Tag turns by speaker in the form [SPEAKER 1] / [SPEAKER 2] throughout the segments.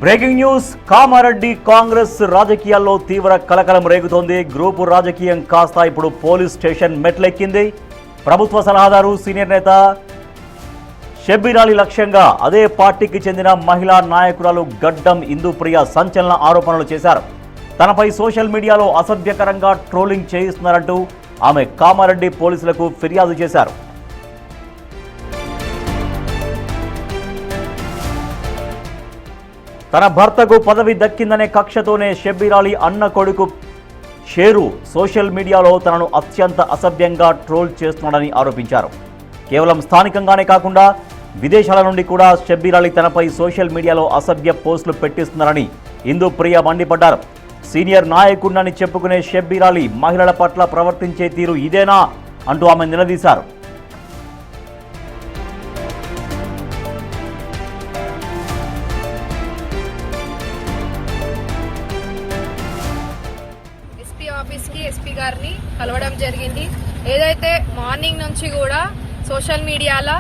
[SPEAKER 1] Breaking news. Kamareddy Congress రాజకీయాల్లో తీవ్ర కలకలం రేగుతోంది. గ్రూపు రాజకీయం కాస్త ఇప్పుడు పోలీస్ స్టేషన్ మెట్లెక్కింది. ప్రభుత్వ సలహాదారు సీనియర్ నేత షబ్బీర్ అలీ లక్ష్యంగా అదే పార్టీకి చెందిన మహిళా నాయకురాలు గడ్డం ఇందుప్రియ సంచలన ఆరోపణలు చేశారు. తనపై సోషల్ మీడియాలో అసభ్యకరంగా ట్రోలింగ్ చేయిస్తున్నారంటూ ఆమె కామారెడ్డి పోలీసులకు ఫిర్యాదు చేశారు. తన భర్తకు పదవి దక్కిందనే కక్షతోనే షబ్బీర్ అలీ అన్న కొడుకు షేరు సోషల్ మీడియాలో తనను అత్యంత అసభ్యంగా ట్రోల్ చేస్తున్నాడని ఆరోపించారు. కేవలం స్థానికంగానే కాకుండా విదేశాల నుండి కూడా షబ్బీర్ అలీ తనపై సోషల్ మీడియాలో అసభ్య పోస్టులు పెట్టిస్తున్నారని ఇందుప్రియ మండిపడ్డారు. సీనియర్ నాయకుడినని చెప్పుకునే షబ్బీర్ అలీ మహిళల పట్ల ప్రవర్తించే తీరు ఇదేనా అంటూ ఆమె నిలదీశారు.
[SPEAKER 2] ఆఫీస్కి ఎస్పీ గారిని కలవడం జరిగింది. ఏదైతే మార్నింగ్ నుంచి కూడా సోషల్ మీడియాలో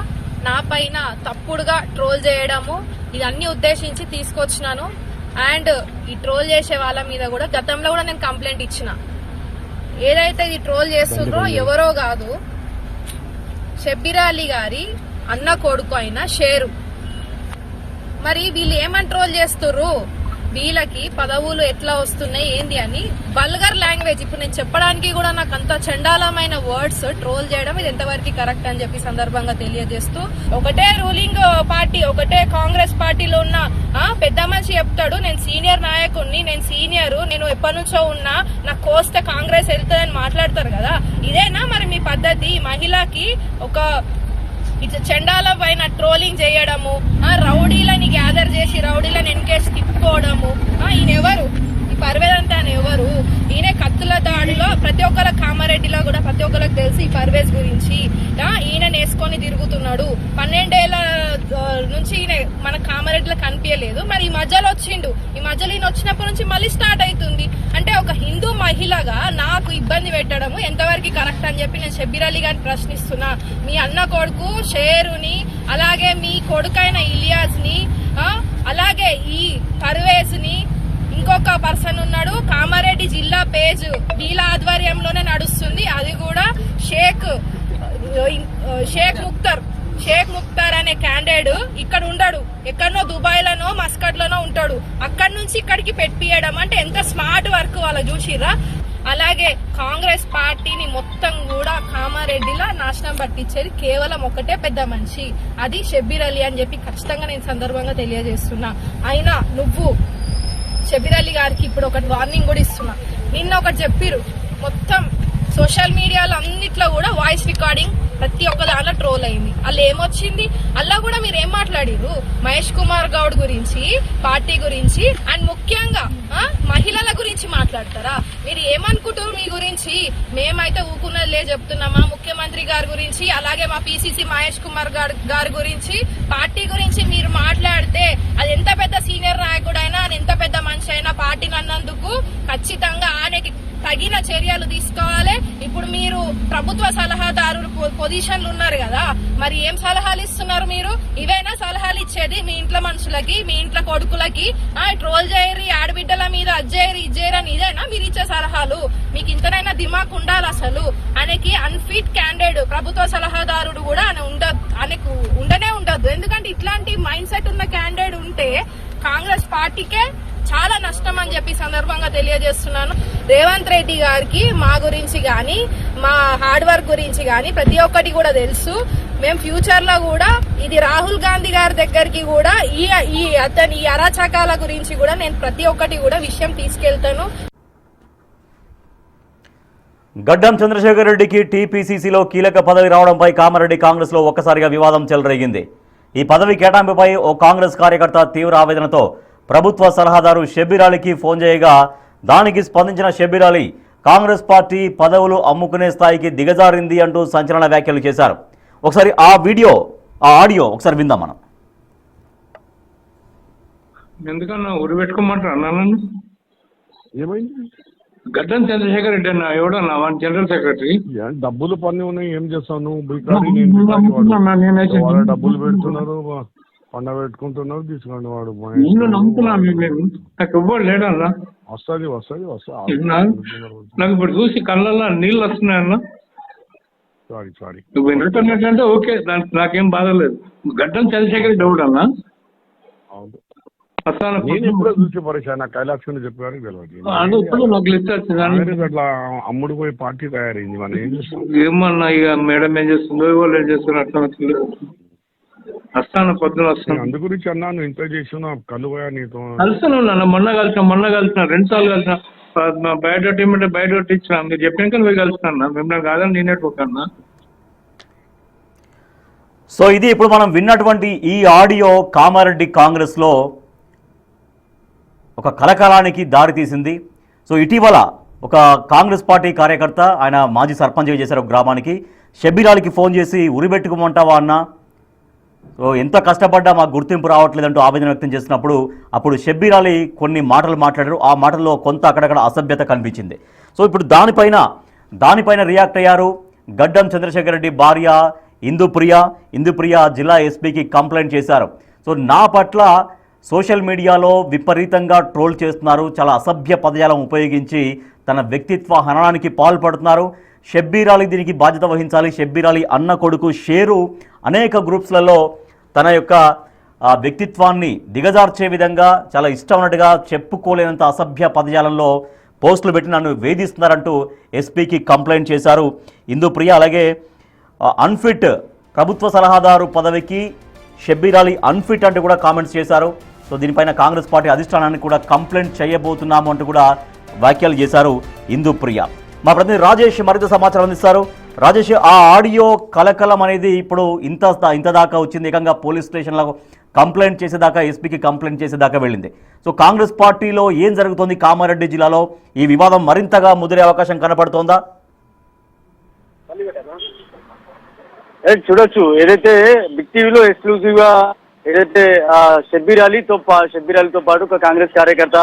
[SPEAKER 2] నా పైన తప్పుడుగా ట్రోల్ చేయడము ఇదన్నీ ఉద్దేశించి తీసుకొచ్చినాను. అండ్ ఈ ట్రోల్ చేసే వాళ్ళ మీద కూడా గతంలో కూడా నేను కంప్లైంట్ ఇచ్చిన. ఏదైతే ఇది ట్రోల్ చేస్తుండ్రో ఎవరో కాదు, షబ్బీర్ అలీ గారి అన్న కొడుకు అయిన షేరు. మరి వీళ్ళు ఏమని ట్రోల్ చేస్తుర్రు, వీళ్ళకి పదవులు ఎట్లా వస్తున్నాయి ఏంది అని వల్గర్ లాంగ్వేజ్. ఇప్పుడు నేను చెప్పడానికి కూడా నాకు అంత చండాలమైన వర్డ్స్ ట్రోల్ చేయడం ఇది ఎంతవరకు కరెక్ట్ అని చెప్పి సందర్భంగా తెలియజేస్తూ, ఒకటే రూలింగ్ పార్టీ, ఒకటే కాంగ్రెస్ పార్టీలో ఉన్న పెద్ద మనిషి చెప్తాడు నేను సీనియర్ నాయకుడిని, నేను సీనియర్, నేను ఎప్పటి నుంచో ఉన్నా, నాకు కోస్తే కాంగ్రెస్ వెళ్తుందని మాట్లాడతారు కదా. ఇదేనా మరి మీ పద్ధతి? మహిళకి ఒక ఇట్లా చండాల పైన ట్రోలింగ్ చేయడము, రౌడీలని గ్యాదర్ చేసి రౌడీలను ఎన్కేసి తిప్పుకోవడము. ఈయన ఎవరు? ఈ పర్వేజ్ అంటే ఆయన ఎవరు? ఈయన కత్తుల దాడిలో ప్రతి ఒక్కళ్ళ కామారెడ్డిలో కూడా ప్రతి ఒక్కరికి తెలిసి ఈ పర్వేజ్ గురించి. ఈయన నేసుకొని తిరుగుతున్నాడు. 12 ఏళ్ల నుంచి ఈయన మన కామారెడ్డిలో కనిపించలేదు. మరి ఈ మధ్యలో వచ్చిండు. ఈ మధ్యలో ఈయన వచ్చినప్పటి నుంచి మళ్ళీ స్టార్ట్ అవుతుంది. అంటే ఒక హిందూ మహిళగా నాకు ఇబ్బంది పెట్టడము ఎంతవరకు కరెక్ట్ అని చెప్పి నేను షబ్బీర్ అలీ గారిని ప్రశ్నిస్తున్నా. మీ అన్న కొడుకు షేరుని, అలాగే మీ కొడుకైన ఇలియాస్ ని, అలాగే ఈ పర్వేజ్ ని, ఇంకొక పర్సన్ ఉన్నాడు కామారెడ్డి జిల్లా పేజ్ వీళ్ళ ఆధ్వర్యంలోనే నడుస్తుంది. అది కూడా షేక్ ముక్తార్ అనే క్యాండిడేట్ ఇక్కడ ఉండడు, ఎక్కడనో దుబాయ్ లోనో మస్కట్ లోనో ఉంటాడు. అక్కడి నుంచి ఇక్కడికి పెట్టియడం అంటే ఎంత స్మార్ట్ వర్క్ వాళ్ళ చూసిర్రా. అలాగే కాంగ్రెస్ పార్టీని మొత్తం కూడా కామారెడ్డిలో నాశనం పట్టించేది కేవలం ఒకటే పెద్ద మనిషి, అది షబ్బీర్ అలీ అని చెప్పి ఖచ్చితంగా నేను సందర్భంగా తెలియజేస్తున్నా. అయినా నువ్వు షబ్బీర్ అలీ గారికి ఇప్పుడు ఒకటి వార్నింగ్ కూడా ఇస్తున్నా. నిన్న ఒకటి చెప్పిరు, మొత్తం సోషల్ మీడియాలో అన్నిట్లో కూడా వాయిస్ రికార్డింగ్ ప్రతి ఒక్క దాంట్లో ట్రోల్ అయింది. అలా ఏమొచ్చింది? అలా కూడా మీరు ఏం మాట్లాడిరు? మహేష్ కుమార్ గౌడ్ గురించి, పార్టీ గురించి, అండ్ ముఖ్యంగా మహిళల గురించి మాట్లాడతారా? మీరు ఏమనుకుంటారు మీ గురించి? మేమైతే ఊకున్నదిలే చెప్తున్నామా? ముఖ్యమంత్రి గారి గురించి, అలాగే మా పిసిసి మహేష్ కుమార్ గారి గురించి, పార్టీ గురించి మీరు మాట్లాడితే అది ఎంత పెద్ద సీనియర్ నాయకుడైనా, ఎంత పెద్ద మనిషి అయినా పార్టీని అన్నందుకు ఖచ్చితంగా ఆయనకి తగిన చర్యలు తీసుకోవాలి. ఇప్పుడు మీరు ప్రభుత్వ సలహాదారు పొజిషన్లు ఉన్నారు కదా, మరి ఏం సలహాలు ఇస్తున్నారు మీరు? ఇవేనా సలహాలు ఇచ్చేది మీ ఇంట్లో మనుషులకి, మీ ఇంట్లో కొడుకులకి? ట్రోల్ చేయరు, ఆడబిడ్డల మీద అజ్జేయరు ఇజ్జేయరని ఇదేనా మీరు ఇచ్చే సలహాలు? మీకు ఇంతనైనా దిమాక్ ఉండాలి. అసలు ఆయనకి అన్ఫిట్ క్యాండిడేట్ ప్రభుత్వ సలహాదారుడు కూడా ఆయనకు ఉండనే ఉండదు. ఎందుకంటే ఇట్లాంటి మైండ్ సెట్ ఉన్న క్యాండిడేట్ ఉంటే కాంగ్రెస్ పార్టీకే చాలా నష్టం అని చెప్పి సందర్భంగా తెలియజేస్తున్నాను. రేవంత్ రెడ్డి గారికి మా గురించి గాని, మా హార్డ్ వర్క్ గురించి గాని ప్రతి ఒక్కటి కూడా తెలుసు. మేము ఫ్యూచర్ లో కూడా ఇది రాహుల్ గాంధీ గారి దగ్గరికి కూడా ఈ అరాచకాల గురించి కూడా నేను ప్రతి ఒక్కటి కూడా విషయం తీసుకెళ్తాను.
[SPEAKER 1] గడ్డం చంద్రశేఖర్ రెడ్డికి టీపీసీసీలో కీలక పదవి రావడంపై కామారెడ్డి కాంగ్రెస్ లో ఒక్కసారిగా వివాదం చెలరేగింది. ఈ పదవి కేటాయింపుపై ఓ కాంగ్రెస్ కార్యకర్త తీవ్ర ఆవేదనతో ప్రభుత్వ సలహాదారు షబ్బీర్ అలీకి ఫోన్ చేయగా దానికి స్పందించిన షబ్బీర్ అలీ కాంగ్రెస్ పార్టీ పదవులు అమ్ముకునే స్థాయికి దిగజారింది అంటూ సంచలన వ్యాఖ్యలు చేశారు. ఒకసారి ఆ ఆడియో ఒకసారి విందాం మనం.
[SPEAKER 3] ఎందుకన్నా ఊరు పెట్టుకోమంటారా? ఏమైంది? గడ్డం చంద్రశేఖర్ రెడ్డి అన్న ఎవడన్నా వాడి జనరల్ సెక్రటరీ.
[SPEAKER 4] డబ్బులు పని ఉన్నాయి, ఏం చేస్తావు నువ్వు? డబ్బులు పెడుతున్నారు. పండ పెట్టుకుంటున్నావు తీసుకోండి వాడు
[SPEAKER 3] నేను నమ్ముతున్నాను నేను, నాకు ఎవ్వరు లేడన్నా.
[SPEAKER 4] వస్తుంది
[SPEAKER 3] నాకు ఇప్పుడు చూసి కళ్ళల్లో నీళ్ళు వస్తున్నాయన్న.
[SPEAKER 4] సారీ
[SPEAKER 3] నువ్వు వినటంటే ఓకే, దానికి నాకేం బాధ లేదు. గడ్డం చంద్రశేఖర్ డౌట్ అన్నా.
[SPEAKER 4] చూసి పరిచయం నాకు కైలాక్షన్ చెప్పారు అట్లా అమ్ముడు పోయి పార్టీ తయారైంది. మనం ఏం చేస్తాం
[SPEAKER 3] ఏమన్నా, ఇక మేడం ఏం చేస్తుందో వాళ్ళు ఏం చేస్తున్నారు అట్లా వస్తాను, పొద్దున వస్తాను.
[SPEAKER 4] అందు గురించి అన్నా నువ్వు ఇంత చేసినా కళ్ళు పోయా నీతో
[SPEAKER 3] కలిసాను నాన్న. మొన్న కలిసిన 2 సార్లు కలిసిన. బయోడేట్ ఏమంటే బయోడేట్ ఇచ్చిన, మీరు చెప్పాక నువ్వు కలుస్తాను. మిమ్మల్ని కాదని నేనే పోకన్నా.
[SPEAKER 1] సో ఇది ఇప్పుడు మనం విన్నటువంటి ఈ ఆడియో కామారెడ్డి కాంగ్రెస్లో ఒక కలకలానికి దారితీసింది. సో ఇటీవల ఒక కాంగ్రెస్ పార్టీ కార్యకర్త, ఆయన మాజీ సర్పంచ్ చేశారు ఒక గ్రామానికి, షబ్బీర్ అలీకి ఫోన్ చేసి ఉరిపెట్టుకోమంటావా అన్న, సో ఎంత కష్టపడ్డా మాకు గుర్తింపు రావట్లేదంటూ ఆవేదన వ్యక్తం చేసినప్పుడు అప్పుడు షబ్బీర్ అలీ కొన్ని మాటలు మాట్లాడారు. ఆ మాటల్లో కొంత అక్కడక్కడ అసభ్యత కనిపించింది. సో ఇప్పుడు దానిపైన రియాక్ట్ అయ్యారు గడ్డం చంద్రశేఖర్ రెడ్డి భార్య ఇందుప్రియ జిల్లా ఎస్పీకి కంప్లైంట్ చేశారు. సో నా పట్ల సోషల్ మీడియాలో విపరీతంగా ట్రోల్ చేస్తున్నారు, చాలా అసభ్య పదజాలం ఉపయోగించి తన వ్యక్తిత్వ హననానికి పాల్పడుతున్నారు. షబ్బీర్ అలీ దీనికి బాధ్యత వహించాలి. షబ్బీర్ అలీ అన్న కొడుకు షేరు అనేక గ్రూప్స్లలో తన యొక్క వ్యక్తిత్వాన్ని దిగజార్చే విధంగా చాలా ఇష్టం ఉన్నట్టుగా చెప్పుకోలేనంత అసభ్య పదజాలంలో పోస్టులు పెట్టి నన్ను వేధిస్తున్నారంటూ ఎస్పీకి కంప్లైంట్ చేశారు ఇందుప్రియ. అలాగే అన్ఫిట్ ప్రభుత్వ సలహాదారు పదవికి షబ్బీర్ అలీ అన్ఫిట్ అంటూ కూడా కామెంట్స్ చేశారు. సో దీనిపైన కాంగ్రెస్ పార్టీ అధిష్టానాన్ని కూడా కంప్లైంట్ చేయబోతున్నాము అంటూ కూడా వ్యాఖ్యలు చేశారు ఇందుప్రియ. మా ప్రతినిధి రాజేష్ మరింత సమాచారం అందిస్తారు. రాజేష్, ఆ ఆడియో కలకలం అనేది ఇప్పుడు ఇంత దాకా వచ్చింది, ఏకంగా పోలీస్ స్టేషన్లో కంప్లైంట్ చేసేదాకా, ఎస్పీకి కంప్లైంట్ చేసేదాకా వెళ్ళింది. సో కాంగ్రెస్ పార్టీలో ఏం జరుగుతోంది? కామారెడ్డి జిల్లాలో ఈ వివాదం మరింతగా ముదిరే అవకాశం కనపడుతోందా?
[SPEAKER 5] చూడొచ్చు, ఏదైతే బిగ్ టీవీలో ఎక్స్క్లూజివ్ గా ఏదైతే షబ్బీర్ అలీతో పాటు ఒక కాంగ్రెస్ కార్యకర్త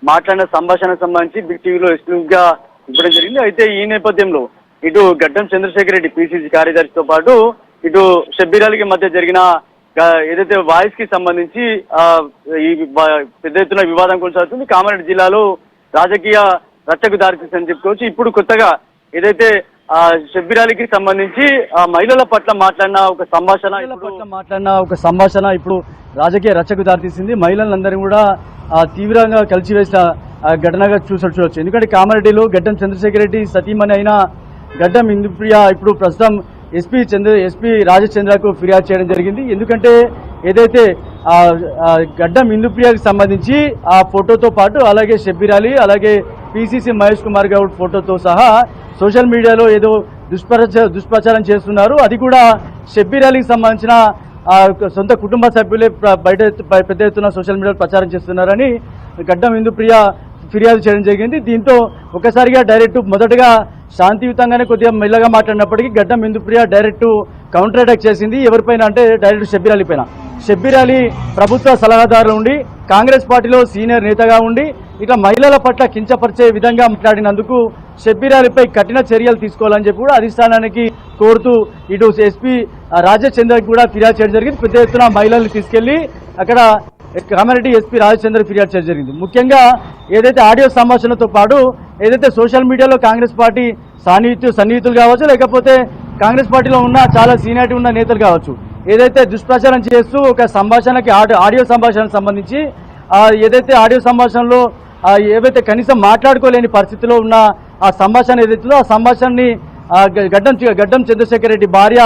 [SPEAKER 5] మాట్లాడిన సంభాషణకు సంబంధించి బిగ్ టీవీలో ఎక్స్క్లూజివ్ గా ఇవ్వడం జరిగింది. అయితే ఈ నేపథ్యంలో ఇటు గడ్డం చంద్రశేఖర్ రెడ్డి పిసిసి కార్యదర్శితో పాటు ఇటు షబ్బీర్ అలీకి మధ్య జరిగిన ఏదైతే వాయిస్ కి సంబంధించి ఈ పెద్ద ఎత్తున వివాదం కొనసాగుతుంది. కామారెడ్డి జిల్లాలో రాజకీయ రచ్చకు దారితీస్తుందని చెప్పుకోవచ్చు. ఇప్పుడు కొత్తగా ఏదైతే షబ్బీర్ అలీకి సంబంధించి మహిళల పట్ల మాట్లాడిన ఒక సంభాషణ ఇప్పుడు రాజకీయ రచ్చకు దారితీసింది. మహిళలందరినీ కూడా తీవ్రంగా కలిసివేసిన ఘటనగా చూడొచ్చు. ఎందుకంటే కామారెడ్డిలో గడ్డం చంద్రశేఖర్ రెడ్డి సతీమణి అయిన గడ్డం ఇందుప్రియ ఇప్పుడు ప్రస్తుతం ఎస్పీ రాజచంద్రకు ఫిర్యాదు చేయడం జరిగింది. ఎందుకంటే ఏదైతే గడ్డం ఇందుప్రియకు సంబంధించి ఆ ఫోటోతో పాటు అలాగే షబ్బీర్ అలీ అలాగే పిసిసి మహేష్ కుమార్ గౌడ్ ఫోటోతో సహా సోషల్ మీడియాలో ఏదో దుష్ప్రచారం చేస్తున్నారు. అది కూడా షబ్బీర్ అలీకి సంబంధించిన సొంత కుటుంబ సభ్యులే పెద్ద ఎత్తున సోషల్ మీడియాలో ప్రచారం చేస్తున్నారని గడ్డం ఇందుప్రియ ఫిర్యాదు చేయడం జరిగింది. దీంతో ఒకసారిగా మొదటగా శాంతియుతంగానే కొద్దిగా మెల్లగా మాట్లాడినప్పటికీ గడ్డం ఇందుప్రియ కౌంటర్ అటాక్ చేసింది. ఎవరిపైన అంటే డైరెక్ట్ షబ్బీర్ అలీ పైన. షబ్బీర్ అలీ ప్రభుత్వ సలహాదారు ఉండి కాంగ్రెస్ పార్టీలో సీనియర్ నేతగా ఉండి ఇట్లా మహిళల పట్ల కించపరిచే విధంగా మాట్లాడినందుకు షబ్బీర్ అలీపై కఠిన చర్యలు తీసుకోవాలని చెప్పి కూడా అధిష్టానానికి కోరుతూ ఇటు ఎస్పీ రాజచంద్రకి కూడా ఫిర్యాదు చేయడం జరిగింది. పెద్ద ఎత్తున మహిళల్ని తీసుకెళ్లి అక్కడ కామారెడ్డి ఎస్పీ రాజచంద్ర ఫిర్యాదు చేయడం జరిగింది. ముఖ్యంగా ఏదైతే ఆడియో సంభాషణతో పాటు ఏదైతే సోషల్ మీడియాలో కాంగ్రెస్ పార్టీ సన్నిహితులు కావచ్చు, లేకపోతే కాంగ్రెస్ పార్టీలో ఉన్న చాలా సీనియారిటీ ఉన్న నేతలు కావచ్చు, ఏదైతే దుష్ప్రచారం చేస్తూ ఒక సంభాషణకి ఆడియో సంభాషణకు సంబంధించి ఏదైతే ఆడియో సంభాషణలో ఏవైతే కనీసం మాట్లాడుకోలేని పరిస్థితిలో ఉన్న ఆ సంభాషణ ఏదైతుందో ఆ సంభాషణని గడ్డం చంద్రశేఖర్ రెడ్డి భార్య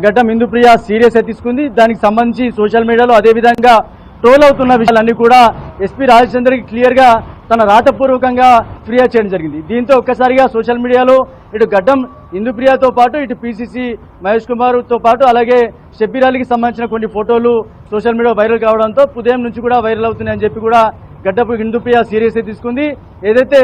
[SPEAKER 5] గడ్డం ఇందుప్రియ సీరియస్ గా తీసుకుంది. దానికి సంబంధించి సోషల్ మీడియాలో అదేవిధంగా ట్రోల్ అవుతున్న విషయాలన్నీ కూడా ఎస్పీ రాజచంద్రకి క్లియర్ గా తన రాతపూర్వకంగా ఫిర్యాదు చేయడం జరిగింది. దీంతో ఒక్కసారిగా సోషల్ మీడియాలో ఇటు గడ్డం ఇందుప్రియతో పాటు ఇటు పిసిసి మహేష్ కుమార్తో పాటు అలాగే షబ్బీర్ అలీకి సంబంధించిన కొన్ని ఫోటోలు సోషల్ మీడియా వైరల్ కావడంతో ఉదయం నుంచి కూడా వైరల్ అవుతున్నాయని చెప్పి కూడా గడ్డపు ఇందుప్రియ సీరియస్ గా తీసుకుంది. ఏదైతే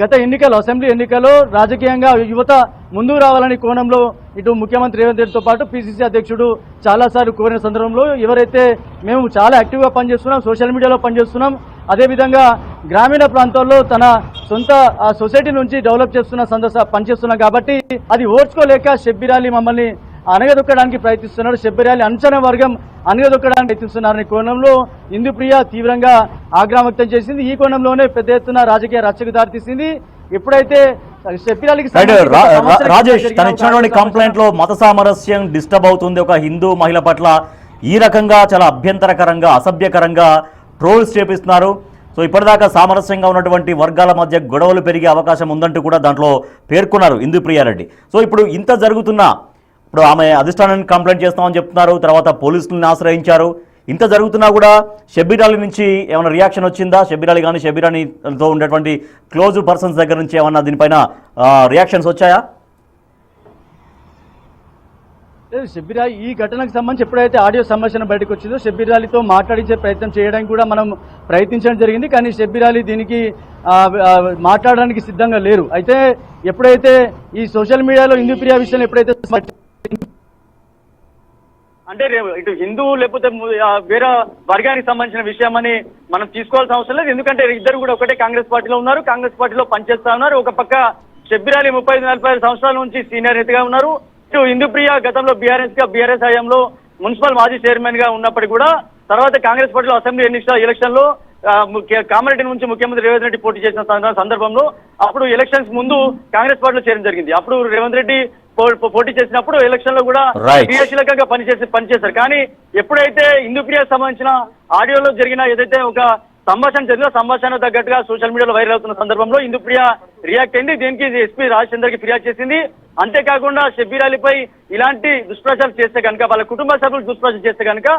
[SPEAKER 5] గత అసెంబ్లీ ఎన్నికల్లో రాజకీయంగా యువత ముందుకు రావాలని కోణంలో ఇటు ముఖ్యమంత్రి రేవంత్ రెడ్డితో పాటు పిసిసి అధ్యక్షుడు చాలాసార్లు కోరిన సందర్భంలో ఎవరైతే మేము చాలా యాక్టివ్గా పనిచేస్తున్నాం, సోషల్ మీడియాలో పనిచేస్తున్నాం, అదేవిధంగా గ్రామీణ ప్రాంతాల్లో తన సొంత సొసైటీ నుంచి డెవలప్ చేస్తున్న పనిచేస్తున్నాం కాబట్టి అది ఓర్చుకోలేక షబ్బీర్ అలీ మమ్మల్ని
[SPEAKER 6] అనగదొక్కడానికి ప్రయత్నిస్తున్నారు. షబ్బీర్ అలీ అంచనా వర్గం అనగదొక్కడానికి ప్రయత్నిస్తున్నారనే కోణంలో హిందూప్రియ తీవ్రంగా ఆగ్రహం వ్యక్తం చేసింది. ఈ కోణంలోనే పెద్ద ఎత్తున రాజకీయ రచ్చకు దారితీసింది. ఎప్పుడైతే షబ్బీర్ అలీకి
[SPEAKER 1] రాజేష్ తను ఇచ్చినటువంటి కంప్లైంట్ లో మత సామరస్యం డిస్టర్బ్ అవుతుంది, ఒక హిందూ మహిళ పట్ల ఈ రకంగా చాలా అభ్యంతరకరంగా అసభ్యకరంగా ట్రోల్స్ చేపిస్తున్నారు. సో ఇప్పటిదాకా సామరస్యంగా ఉన్నటువంటి వర్గాల మధ్య గొడవలు పెరిగే అవకాశం ఉందంటూ కూడా దాంట్లో పేర్కొన్నారు ఇందుప్రియారెడ్డి. సో ఇప్పుడు ఇంత జరుగుతున్నా, ఇప్పుడు ఆమె అధిష్టానానికి కంప్లైంట్ చేస్తామని చెప్తున్నారు, తర్వాత పోలీసులను ఆశ్రయించారు. ఇంత జరుగుతున్నా కూడా షబ్బీర్ అలీ నుంచి ఏమైనా రియాక్షన్ వచ్చిందా? షబ్బీర్ అలీ కానీ షబ్బీర్ అలీతో ఉండేటువంటి క్లోజ్ పర్సన్స్ దగ్గర నుంచి ఏమన్నా దీనిపైన రియాక్షన్స్ వచ్చాయా?
[SPEAKER 6] షబ్బీర్ అలీ ఈ ఘటనకు సంబంధించి ఎప్పుడైతే ఆడియో సంభాషణ బయటకు వచ్చిందో షబ్బీర్ అలీతో మాట్లాడించే ప్రయత్నం చేయడానికి కూడా మనం ప్రయత్నించడం జరిగింది. కానీ షబ్బీర్ అలీ దీనికి మాట్లాడడానికి సిద్ధంగా లేరు. అయితే ఎప్పుడైతే ఈ సోషల్ మీడియాలో హిందూప్రియ విషయంలో ఎప్పుడైతే
[SPEAKER 5] అంటే ఇటు హిందూ లేకపోతే వేరే వర్గానికి సంబంధించిన విషయం అని మనం తీసుకోవాల్సిన అవసరం లేదు. ఎందుకంటే ఇద్దరు కూడా ఒకటే కాంగ్రెస్ పార్టీలో ఉన్నారు, కాంగ్రెస్ పార్టీలో పనిచేస్తా ఉన్నారు. ఒక పక్క షబ్బీర్ అలీ 35-40 సంవత్సరాల నుంచి సీనియర్ నేతగా ఉన్నారు. ఇటు హిందూప్రియ గతంలో బీఆర్ఎస్ హయాంలో మున్సిపల్ మాజీ చైర్మన్ గా ఉన్నప్పటికీ కూడా తర్వాత కాంగ్రెస్ పార్టీలో అసెంబ్లీ ఎలక్షన్ లో కామారెడ్డి నుంచి ముఖ్యమంత్రి రేవంత్ రెడ్డి పోటీ చేసిన సందర్భంలో అప్పుడు ఎలక్షన్స్ ముందు కాంగ్రెస్ పార్టీలో చేరడం జరిగింది. అప్పుడు రేవంత్ రెడ్డి పోటీ చేసినప్పుడు ఎలక్షన్ లో కూడా క్రియాశీలకంగా పనిచేశారు. కానీ ఎప్పుడైతే హిందూప్రియకు సంబంధించిన ఆడియోలో జరిగిన ఏదైతే ఒక సంభాషణ జరిగిందో సంభాషణ తగ్గట్టుగా సోషల్ మీడియాలో వైరల్ అవుతున్న సందర్భంలో హిందూప్రియ రియాక్ట్ అయింది. దీనికి ఎస్పీ రాజచందర్ కి ఫిర్యాదు చేసింది. అంతేకాకుండా షబ్బీర్ అలీపై ఇలాంటి దుష్ప్రచారం చేస్తే కనుక, వాళ్ళ కుటుంబ సభ్యులు దుష్ప్రచారం చేస్తే కనుక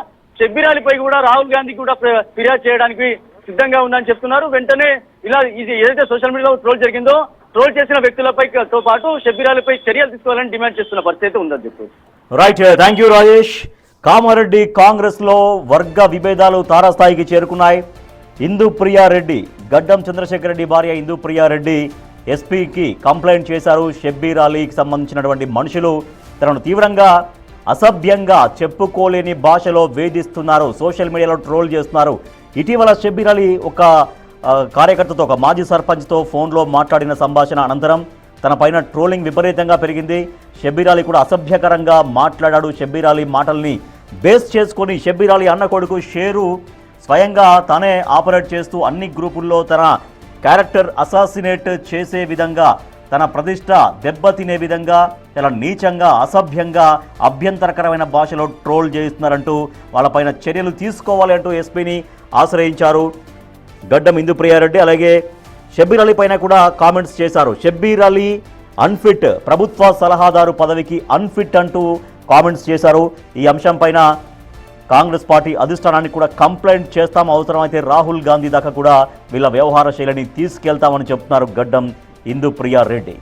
[SPEAKER 5] షబ్బీర్ అలీపై కూడా రాహుల్ గాంధీ కూడా ఫిర్యాదు చేయడానికి సిద్ధంగా ఉందని చెప్తున్నారు. వెంటనే ఇలా ఇది ఏదైతే సోషల్ మీడియాలో ట్రోల్ జరిగిందో ట్రోల్ చేసిన వ్యక్తులపై తో పాటు షబ్బీర్ అలీపై చర్యలు తీసుకోవాలని డిమాండ్ చేస్తున్న పరిస్థితి ఉందని చెప్పి.
[SPEAKER 1] Right, thank you Rajesh. Kamareddy Congress లో వర్గ విభేదాలు తారాస్థాయికి చేరుకున్నాయి. ఇందుప్రియారెడ్డి, గడ్డం చంద్రశేఖర్ రెడ్డి భార్య ఇందుప్రియారెడ్డి ఎస్పీకి కంప్లైంట్ చేశారు. షబ్బీర్ అలీకి సంబంధించినటువంటి మనుషులు తనను తీవ్రంగా అసభ్యంగా చెప్పుకోలేని భాషలో వేధిస్తున్నారు, సోషల్ మీడియాలో ట్రోల్ చేస్తున్నారు. ఇటీవల షబ్బీర్ అలీ ఒక కార్యకర్తతో, ఒక మాజీ సర్పంచ్తో ఫోన్లో మాట్లాడిన సంభాషణ అనంతరం తన పైన ట్రోలింగ్ విపరీతంగా పెరిగింది. షబ్బీర్ అలీ కూడా అసభ్యకరంగా మాట్లాడాడు. షబ్బీర్ అలీ మాటల్ని బేస్ చేసుకొని షబ్బీర్ అలీ అన్న కొడుకు షేరు స్వయంగా తానే ఆపరేట్ చేస్తూ అన్ని గ్రూపుల్లో తన క్యారెక్టర్ అసాసినేట్ చేసే విధంగా, తన ప్రతిష్ట దెబ్బతినే విధంగా చాలా నీచంగా అసభ్యంగా అభ్యంతరకరమైన భాషలో ట్రోల్ చేస్తున్నారంటూ వాళ్ళపైన చర్యలు తీసుకోవాలి అంటూ ఎస్పీని ఆశ్రయించారు గడ్డం ఇందుప్రియారెడ్డి. అలాగే షబ్బీర్ అలీ పైన కూడా కామెంట్స్ చేశారు. షబ్బీర్ అలీ అన్ఫిట్, ప్రభుత్వ సలహాదారు పదవికి అన్ఫిట్ అంటూ కామెంట్స్ చేశారు. ఈ అంశం పైన కాంగ్రెస్ పార్టీ అధిష్టానానికి కూడా కంప్లైంట్ చేస్తాం, అవసరమైతే రాహుల్ గాంధీ దాకా కూడా వీళ్ళ వ్యవహార శైలిని తీసుకెళ్తామని చెప్తున్నారు గడ్డం ఇందుప్రియారెడ్డి.